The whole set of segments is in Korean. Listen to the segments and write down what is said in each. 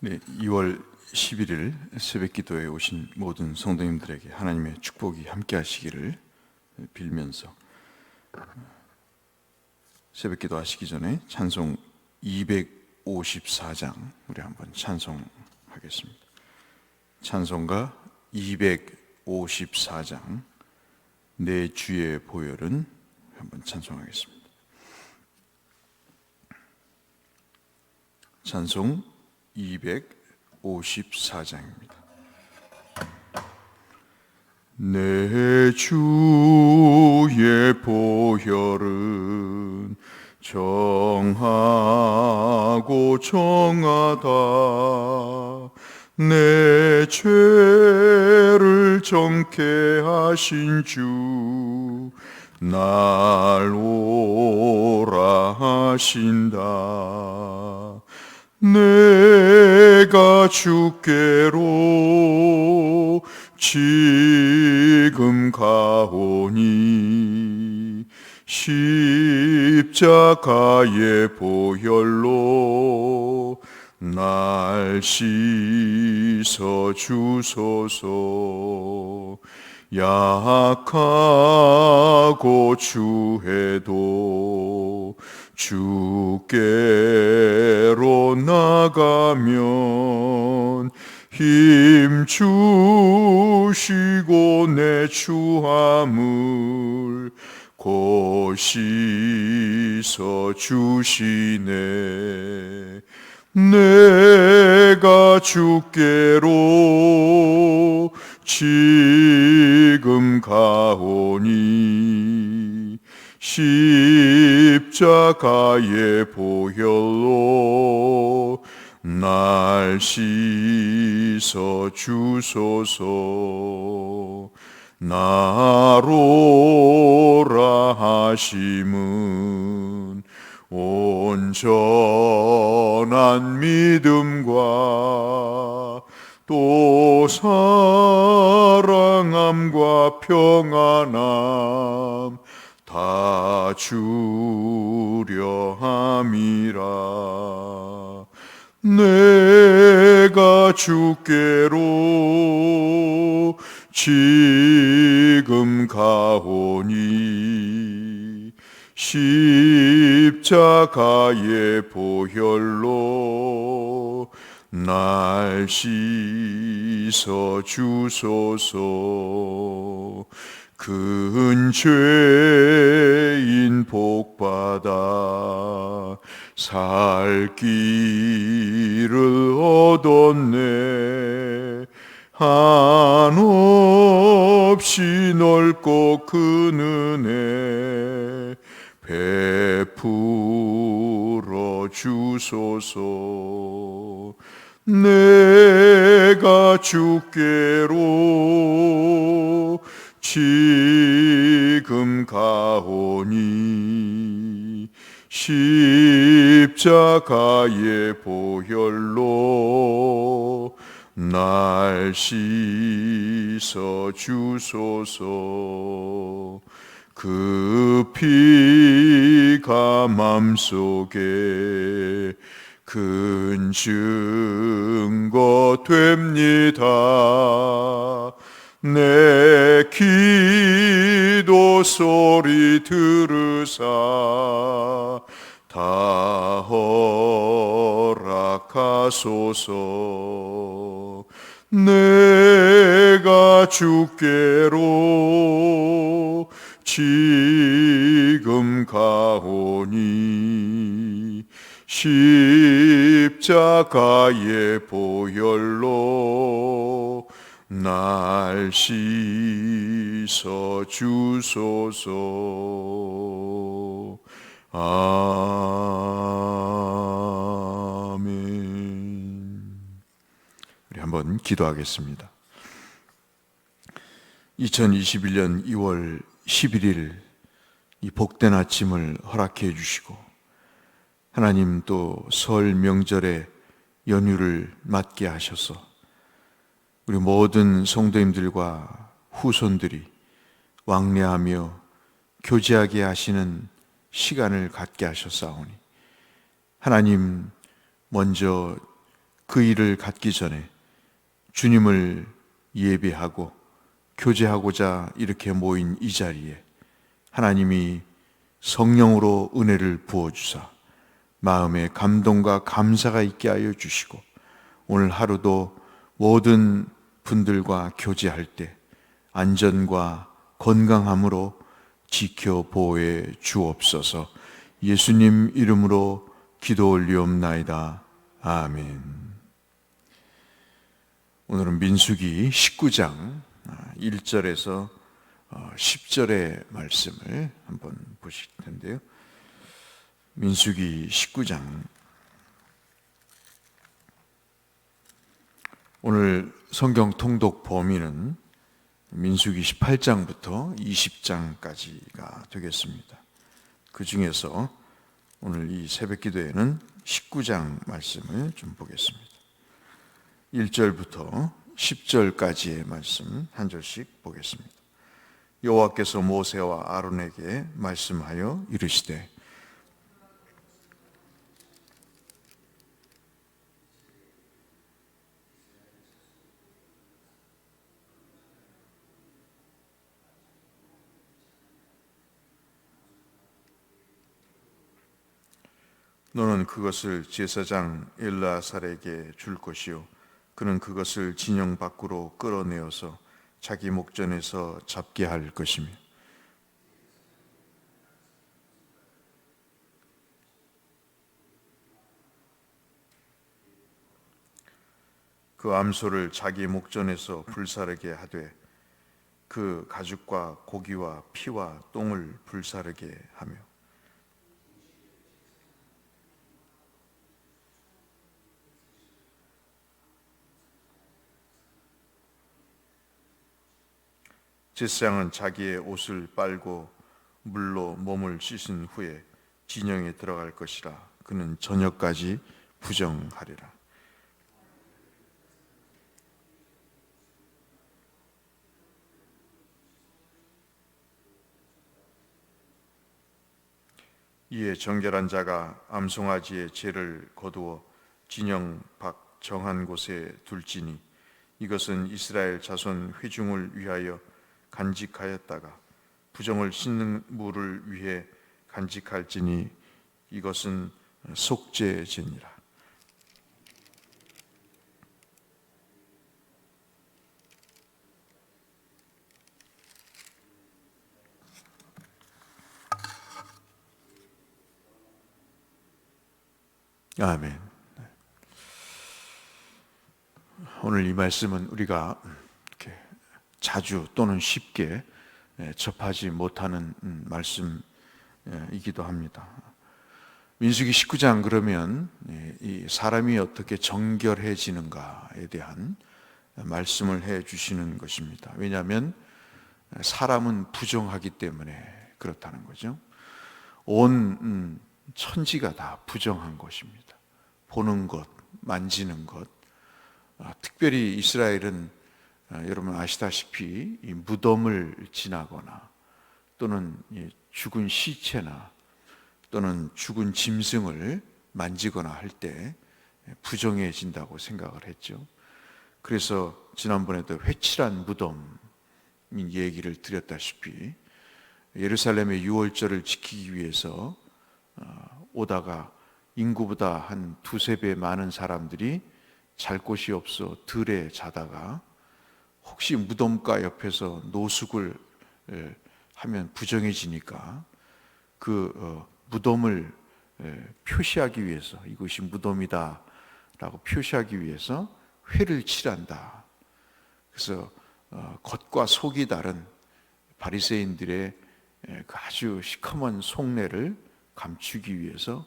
네, 2월 11일 새벽 기도에 오신 모든 성도님들에게 하나님의 축복이 함께 하시기를 빌면서 새벽 기도 하시기 전에 찬송 254장 우리 한번 찬송하겠습니다. 찬송가 254장 내 주의 보혈은 한번 찬송하겠습니다. 찬송 254장입니다. 내 주의 보혈은 정하고 정하다. 내 죄를 정케 하신 주 날 오라 하신다. 내가 주께로 지금 가오니 십자가의 보혈로 날 씻어 주소서. 약하고 추해도 주께로 나가면 힘 주시고 내 추함을 곧 씻어 주시네. 내가 주께로 지금 가오니 십자가의 보혈로 날 씻어 주소서. 나로라 하심은 온전한 믿음과 또 사랑함과 평안함 다 주려 함이라. 내가 주께로 지금 가오니 십자가의 보혈로 날 씻어 주소서. 큰 죄인 복받아 살 길을 얻었네. 한없이 넓고 큰 은혜 베풀어 주소서. 내가 주께로 지금 가오니 십자가의 보혈로 날 씻어 주소서. 그 피가 맘속에 큰 증거 됩니다. 내 기도 소리 들으사 다 허락하소서. 내가 주께로 지금 가오니 십자가의 보혈로 날 씻어 주소서. 아멘. 우리 한번 기도하겠습니다. 2021년 2월 11일 이 복된 아침을 허락해 주시고 하나님 또 설 명절의 연휴를 맞게 하셔서 우리 모든 성도님들과 후손들이 왕래하며 교제하게 하시는 시간을 갖게 하셨사오니 하나님 먼저 그 일을 갖기 전에 주님을 예배하고 교제하고자 이렇게 모인 이 자리에 하나님이 성령으로 은혜를 부어주사 마음에 감동과 감사가 있게 하여 주시고 오늘 하루도 모든 분들과 교제할 때 안전과 건강함으로 지켜 보호해 주옵소서. 예수님 이름으로 기도 올리옵나이다. 아멘. 오늘은 민수기 19장 1절에서 10절의 말씀을 한번 보실 텐데요. 민수기 19장, 오늘 성경 통독 범위는 민수기 18장부터 20장까지가 되겠습니다. 그 중에서 오늘 이 새벽 기도에는 19장 말씀을 좀 보겠습니다. 1절부터 10절까지의 말씀 한 절씩 보겠습니다. 여호와께서 모세와 아론에게 말씀하여 이르시되 너는 그것을 제사장 엘르아살에게 줄 것이요 그는 그것을 진영 밖으로 끌어내어서 자기 목전에서 잡게 할 것이며 그 암소를 자기 목전에서 불사르게 하되 그 가죽과 고기와 피와 똥을 불사르게 하며 제사장은 자기의 옷을 빨고 물로 몸을 씻은 후에 진영에 들어갈 것이라. 그는 저녁까지 부정하리라. 이에 정결한 자가 암송아지의 죄를 거두어 진영 밖 정한 곳에 둘지니 이것은 이스라엘 자손 회중을 위하여 간직하였다가 부정을 씻는 물을 위해 간직할지니 이것은 속죄제니라. 아멘. 오늘 이 말씀은 우리가 이렇게 자주 또는 쉽게 접하지 못하는 말씀이기도 합니다. 민수기 19장 그러면 이 사람이 어떻게 정결해지는가에 대한 말씀을 해 주시는 것입니다. 왜냐하면 사람은 부정하기 때문에 그렇다는 거죠. 온 천지가 다 부정한 것입니다. 보는 것, 만지는 것. 특별히 이스라엘은 여러분 아시다시피 이 무덤을 지나거나 또는 죽은 시체나 또는 죽은 짐승을 만지거나 할 때 부정해진다고 생각을 했죠. 그래서 지난번에도 회칠한 무덤 얘기를 드렸다시피 예루살렘의 유월절을 지키기 위해서 오다가 인구보다 한 두세 배 많은 사람들이 잘 곳이 없어 들에 자다가 혹시 무덤가 옆에서 노숙을 하면 부정해지니까 그 무덤을 표시하기 위해서 이것이 무덤이다 라고 표시하기 위해서 회를 칠한다. 그래서 겉과 속이 다른 바리새인들의 그 아주 시커먼 속내를 감추기 위해서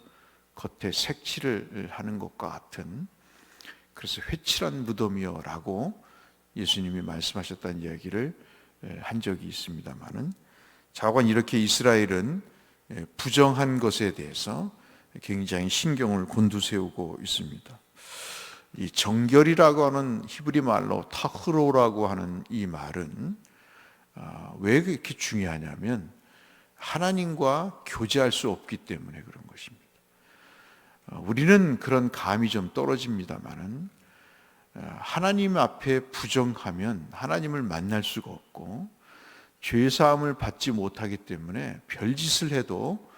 겉에 색칠을 하는 것과 같은, 그래서 회칠한 무덤이여 라고 예수님이 말씀하셨다는 이야기를 한 적이 있습니다만은, 자관 이렇게 이스라엘은 부정한 것에 대해서 굉장히 신경을 곤두세우고 있습니다. 이 정결이라고 하는 히브리 말로 타흐로라고 하는 이 말은 왜 그렇게 중요하냐면 하나님과 교제할 수 없기 때문에 그런 것입니다. 우리는 그런 감이 좀 떨어집니다만은 하나님 앞에 부정하면 하나님을 만날 수가 없고 죄사함을 받지 못하기 때문에 별짓을 해도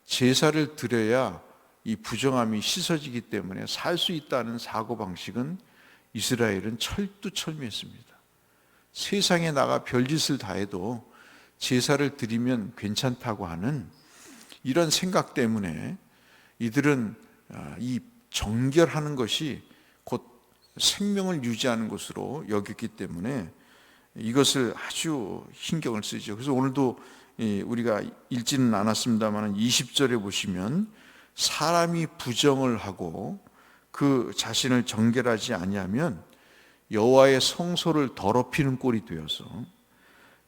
제사를 드려야 이 부정함이 씻어지기 때문에 살 수 있다는 사고방식은 이스라엘은 철두철미했습니다. 세상에 나가 별짓을 다 해도 제사를 드리면 괜찮다고 하는 이런 생각 때문에 이들은 이 정결하는 것이 곧 생명을 유지하는 것으로 여겼기 때문에 이것을 아주 신경을 쓰죠. 그래서 오늘도 우리가 읽지는 않았습니다만 20절에 보시면 사람이 부정을 하고 그 자신을 정결하지 아니하면 여호와의 성소를 더럽히는 꼴이 되어서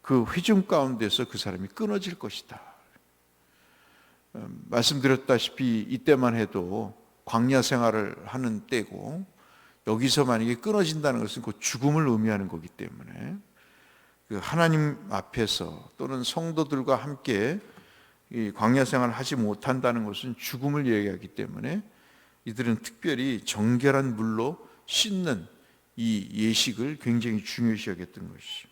그 회중 가운데서 그 사람이 끊어질 것이다. 말씀드렸다시피 이때만 해도 광야 생활을 하는 때고 여기서 만약에 끊어진다는 것은 그 죽음을 의미하는 거기 때문에 그 하나님 앞에서 또는 성도들과 함께 이 광야 생활을 하지 못한다는 것은 죽음을 얘기하기 때문에 이들은 특별히 정결한 물로 씻는 이 예식을 굉장히 중요시 여겼던 것이죠.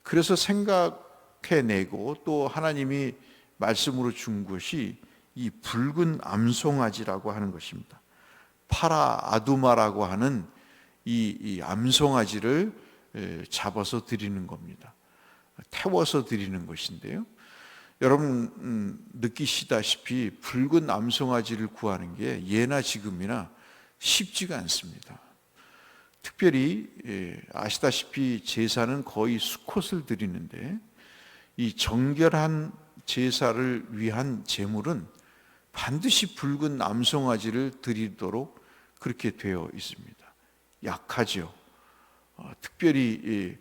그래서 생각해내고 또 하나님이 말씀으로 준 것이 이 붉은 암송아지라고 하는 것입니다. 파라 아두마라고 하는 이 암송아지를 잡아서 드리는 겁니다. 태워서 드리는 것인데요. 여러분 느끼시다시피 붉은 암송아지를 구하는 게 예나 지금이나 쉽지가 않습니다. 특별히 아시다시피 제사는 거의 수컷을 드리는데 이 정결한 제사를 위한 제물은 반드시 붉은 암송아지를 드리도록 그렇게 되어 있습니다. 약하죠. 특별히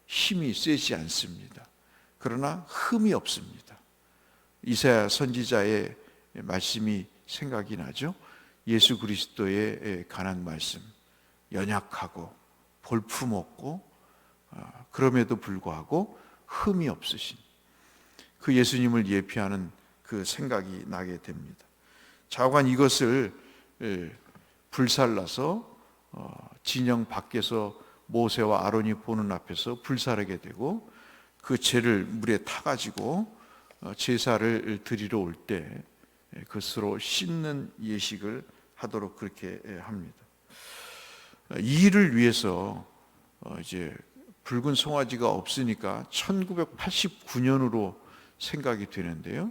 힘이 세지 않습니다. 그러나 흠이 없습니다. 이사야 선지자의 말씀이 생각이 나죠. 예수 그리스도에 관한 말씀. 연약하고 볼품없고 그럼에도 불구하고 흠이 없으신 그 예수님을 예표하는 그 생각이 나게 됩니다. 자관 이것을 불살라서 진영 밖에서 모세와 아론이 보는 앞에서 불살하게 되고 그 죄를 물에 타가지고 제사를 드리러 올 때 그것으로 씻는 예식을 하도록 그렇게 합니다. 이 일을 위해서 이제 붉은 송아지가 없으니까 1989년으로 생각이 되는데요.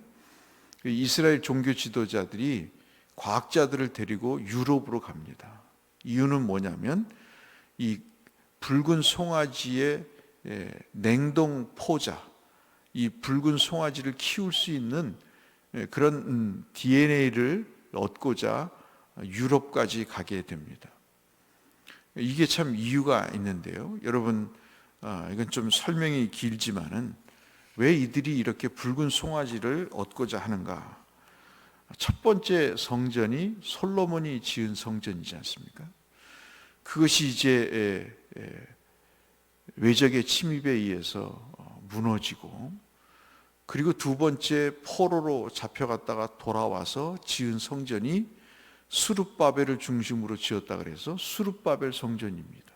이스라엘 종교 지도자들이 과학자들을 데리고 유럽으로 갑니다. 이유는 뭐냐면 이 붉은 송아지의 냉동 포자, 이 붉은 송아지를 키울 수 있는 그런 DNA를 얻고자 유럽까지 가게 됩니다. 이게 참 이유가 있는데요. 여러분, 이건 좀 설명이 길지만은 왜 이들이 이렇게 붉은 송아지를 얻고자 하는가? 첫 번째 성전이 솔로몬이 지은 성전이지 않습니까? 그것이 이제 외적의 침입에 의해서 무너지고, 그리고 두 번째 포로로 잡혀갔다가 돌아와서 지은 성전이 수룹바벨을 중심으로 지었다 그래서 수룹바벨 성전입니다.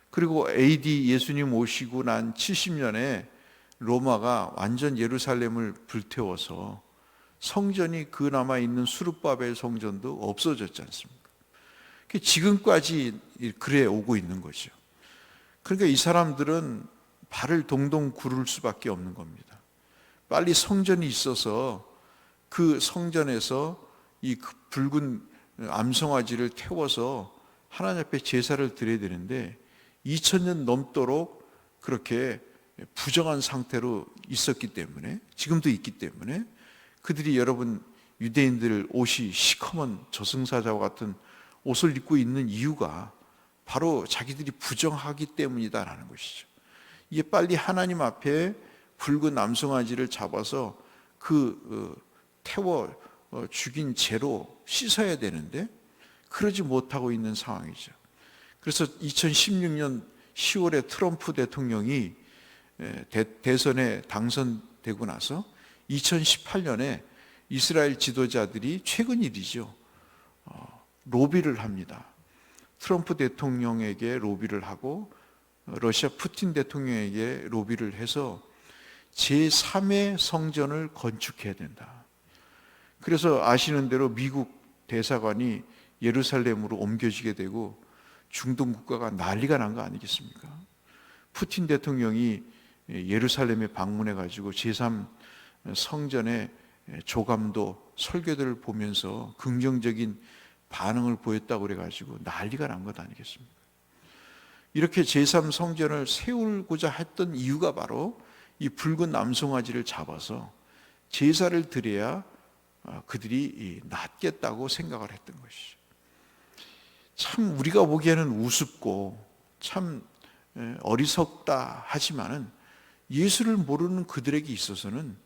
그리고 AD 예수님 오시고 난 70년에 로마가 완전 예루살렘을 불태워서 성전이 그 남아있는 수룹바벨 성전도 없어졌지 않습니까? 지금까지 그래 오고 있는 거죠. 그러니까 이 사람들은 발을 동동 구를 수밖에 없는 겁니다. 빨리 성전이 있어서 그 성전에서 이 붉은 암송아지를 태워서 하나님 앞에 제사를 드려야 되는데 2000년 넘도록 그렇게 부정한 상태로 있었기 때문에, 지금도 있기 때문에 그들이 여러분 유대인들 옷이 시커먼 저승사자와 같은 옷을 입고 있는 이유가 바로 자기들이 부정하기 때문이다라는 것이죠. 이게 빨리 하나님 앞에 붉은 암송아지를 잡아서 태워 죽인 죄로 씻어야 되는데 그러지 못하고 있는 상황이죠. 그래서 2016년 10월에 트럼프 대통령이 대선에 당선되고 나서 2018년에 이스라엘 지도자들이 최근 일이죠. 로비를 합니다. 트럼프 대통령에게 로비를 하고 러시아 푸틴 대통령에게 로비를 해서 제3의 성전을 건축해야 된다. 그래서 아시는 대로 미국 대사관이 예루살렘으로 옮겨지게 되고 중동 국가가 난리가 난 거 아니겠습니까? 푸틴 대통령이 예루살렘에 방문해 가지고 제3 성전의 조감도 설교들을 보면서 긍정적인 반응을 보였다고 그래 가지고 난리가 난 것 아니겠습니까? 이렇게 제3 성전을 세우고자 했던 이유가 바로 이 붉은 남송아지를 잡아서 제사를 드려야 그들이 낫겠다고 생각을 했던 것이죠. 참 우리가 보기에는 우습고 참 어리석다 하지만은 예수를 모르는 그들에게 있어서는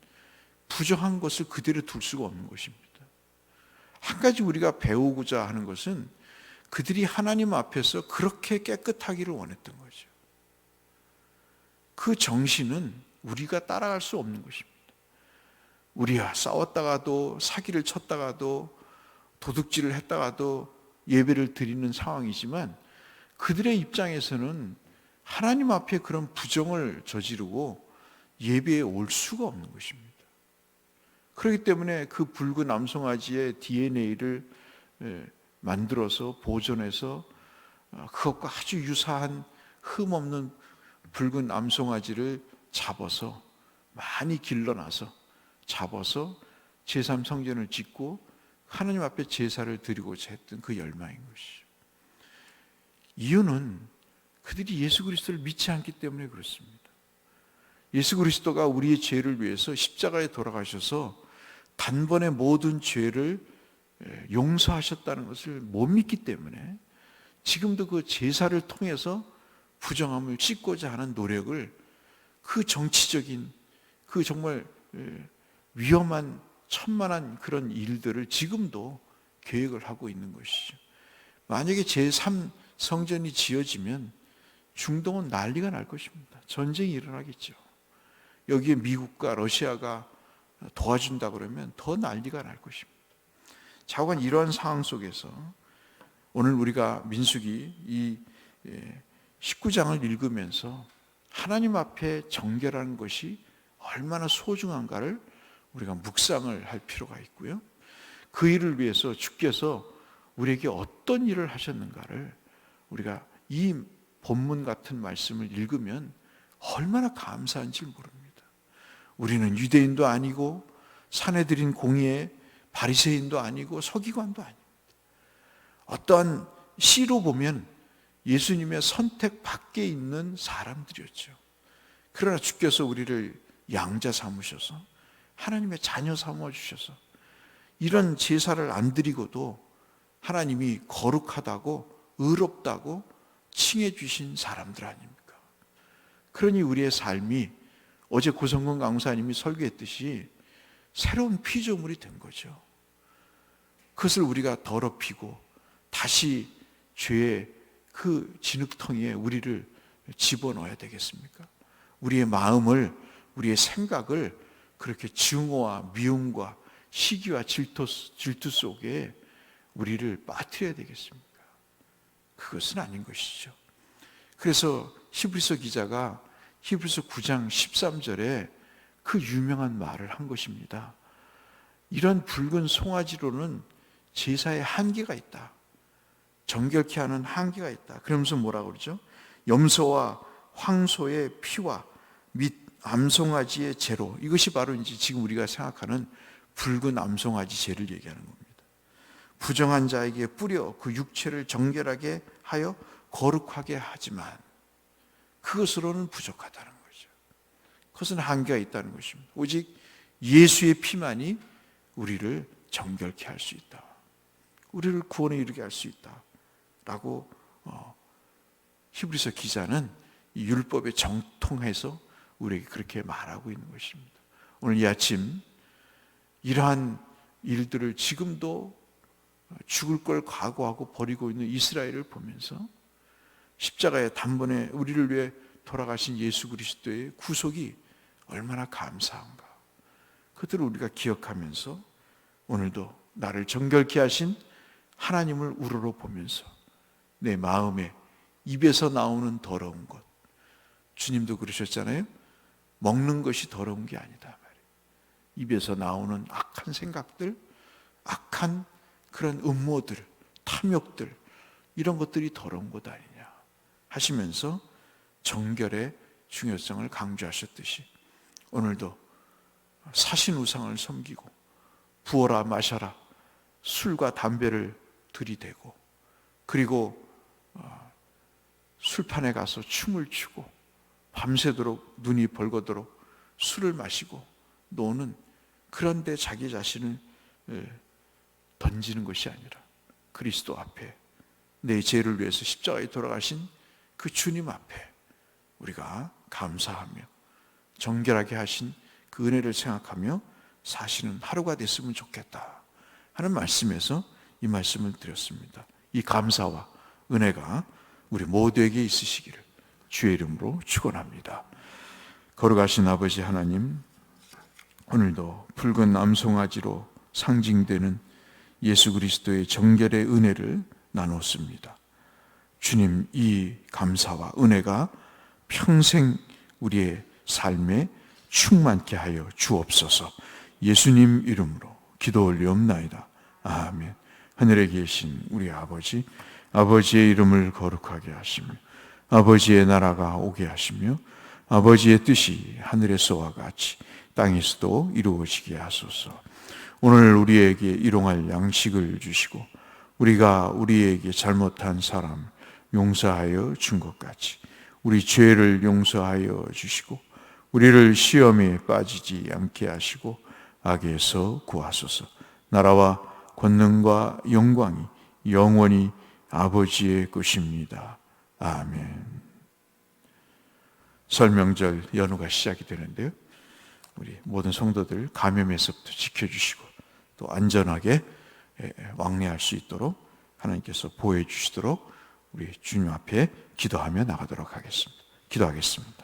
부정한 것을 그대로 둘 수가 없는 것입니다. 한 가지 우리가 배우고자 하는 것은 그들이 하나님 앞에서 그렇게 깨끗하기를 원했던 거죠. 그 정신은 우리가 따라갈 수 없는 것입니다. 우리와 싸웠다가도 사기를 쳤다가도 도둑질을 했다가도 예배를 드리는 상황이지만 그들의 입장에서는 하나님 앞에 그런 부정을 저지르고 예배에 올 수가 없는 것입니다. 그렇기 때문에 그 붉은 남송아지의 DNA를 만들어서 보존해서 그것과 아주 유사한 흠없는 붉은 남송아지를 잡아서 많이 길러놔서 잡아서 제3성전을 짓고 하나님 앞에 제사를 드리고자 했던 그 열망인 것이죠. 이유는 그들이 예수 그리스도를 믿지 않기 때문에 그렇습니다. 예수 그리스도가 우리의 죄를 위해서 십자가에 돌아가셔서 단번에 모든 죄를 용서하셨다는 것을 못 믿기 때문에 지금도 그 제사를 통해서 부정함을 씻고자 하는 노력을 그 정치적인 그 정말 위험한 천만한 그런 일들을 지금도 계획을 하고 있는 것이죠. 만약에 제3성전이 지어지면 중동은 난리가 날 것입니다. 전쟁이 일어나겠죠. 여기에 미국과 러시아가 도와준다 그러면 더 난리가 날 것입니다. 자관 이러한 상황 속에서 오늘 우리가 민수기 이 19장을 읽으면서 하나님 앞에 정결하는 것이 얼마나 소중한가를 우리가 묵상을 할 필요가 있고요. 그 일을 위해서 주께서 우리에게 어떤 일을 하셨는가를 우리가 이 본문 같은 말씀을 읽으면 얼마나 감사한지 모릅니다. 우리는 유대인도 아니고 사내들인 공의의 바리새인도 아니고 서기관도 아닙니다. 어떠한 시로 보면 예수님의 선택 밖에 있는 사람들이었죠. 그러나 주께서 우리를 양자 삼으셔서 하나님의 자녀 삼아 주셔서 이런 제사를 안 드리고도 하나님이 거룩하다고 의롭다고 칭해 주신 사람들 아닙니까? 그러니 우리의 삶이 어제 고성근 강사님이 설교했듯이 새로운 피조물이 된 거죠. 그것을 우리가 더럽히고 다시 죄의 그 진흙텅이에 우리를 집어넣어야 되겠습니까? 우리의 마음을, 우리의 생각을 그렇게 증오와 미움과 시기와 질투 속에 우리를 빠뜨려야 되겠습니까? 그것은 아닌 것이죠. 그래서 히브리서 기자가 히브리서 9장 13절에 그 유명한 말을 한 것입니다. 이런 붉은 송아지로는 제사에 한계가 있다. 정결케 하는 한계가 있다. 그러면서 뭐라고 그러죠? 염소와 황소의 피와 및 암송아지의 제로, 이것이 바로 이제 지금 우리가 생각하는 붉은 암송아지 제를 얘기하는 겁니다. 부정한 자에게 뿌려 그 육체를 정결하게 하여 거룩하게 하지만 그것으로는 부족하다는 거죠. 그것은 한계가 있다는 것입니다. 오직 예수의 피만이 우리를 정결케 할 수 있다. 우리를 구원에 이르게 할 수 있다. 라고 히브리서 기자는 이 율법에 정통해서 우리에게 그렇게 말하고 있는 것입니다. 오늘 이 아침 이러한 일들을 지금도 죽을 걸 각오하고 버리고 있는 이스라엘을 보면서 십자가에 단번에 우리를 위해 돌아가신 예수 그리스도의 구속이 얼마나 감사한가. 그들을 우리가 기억하면서 오늘도 나를 정결케 하신 하나님을 우러러 보면서 내 마음에 입에서 나오는 더러운 것. 주님도 그러셨잖아요. 먹는 것이 더러운 게 아니다 말이에요. 입에서 나오는 악한 생각들, 악한 그런 음모들, 탐욕들, 이런 것들이 더러운 것 아니냐 하시면서 정결의 중요성을 강조하셨듯이 오늘도 사신 우상을 섬기고 부어라 마셔라 술과 담배를 들이대고 그리고 술판에 가서 춤을 추고 밤새도록 눈이 벌거도록 술을 마시고 노는, 그런데 자기 자신을 던지는 것이 아니라 그리스도 앞에 내 죄를 위해서 십자가에 돌아가신 그 주님 앞에 우리가 감사하며 정결하게 하신 그 은혜를 생각하며 사시는 하루가 됐으면 좋겠다 하는 말씀에서 이 말씀을 드렸습니다. 이 감사와 은혜가 우리 모두에게 있으시기를 주의 이름으로 축원합니다. 거룩하신 아버지 하나님, 오늘도 붉은 암송아지로 상징되는 예수 그리스도의 정결의 은혜를 나눴습니다. 주님, 이 감사와 은혜가 평생 우리의 삶에 충만케 하여 주옵소서. 예수님 이름으로 기도 올리옵나이다. 아멘. 하늘에 계신 우리 아버지, 아버지의 이름을 거룩하게 하시며 아버지의 나라가 오게 하시며 아버지의 뜻이 하늘에서와 같이 땅에서도 이루어지게 하소서. 오늘 우리에게 일용할 양식을 주시고 우리가 우리에게 잘못한 사람 용서하여 준 것 같이 우리 죄를 용서하여 주시고 우리를 시험에 빠지지 않게 하시고 악에서 구하소서. 나라와 권능과 영광이 영원히 아버지의 것입니다. 아멘. 설 명절 연휴가 시작이 되는데요, 우리 모든 성도들 감염에서부터 지켜주시고 또 안전하게 왕래할 수 있도록 하나님께서 보호해 주시도록 우리 주님 앞에 기도하며 나가도록 하겠습니다. 기도하겠습니다.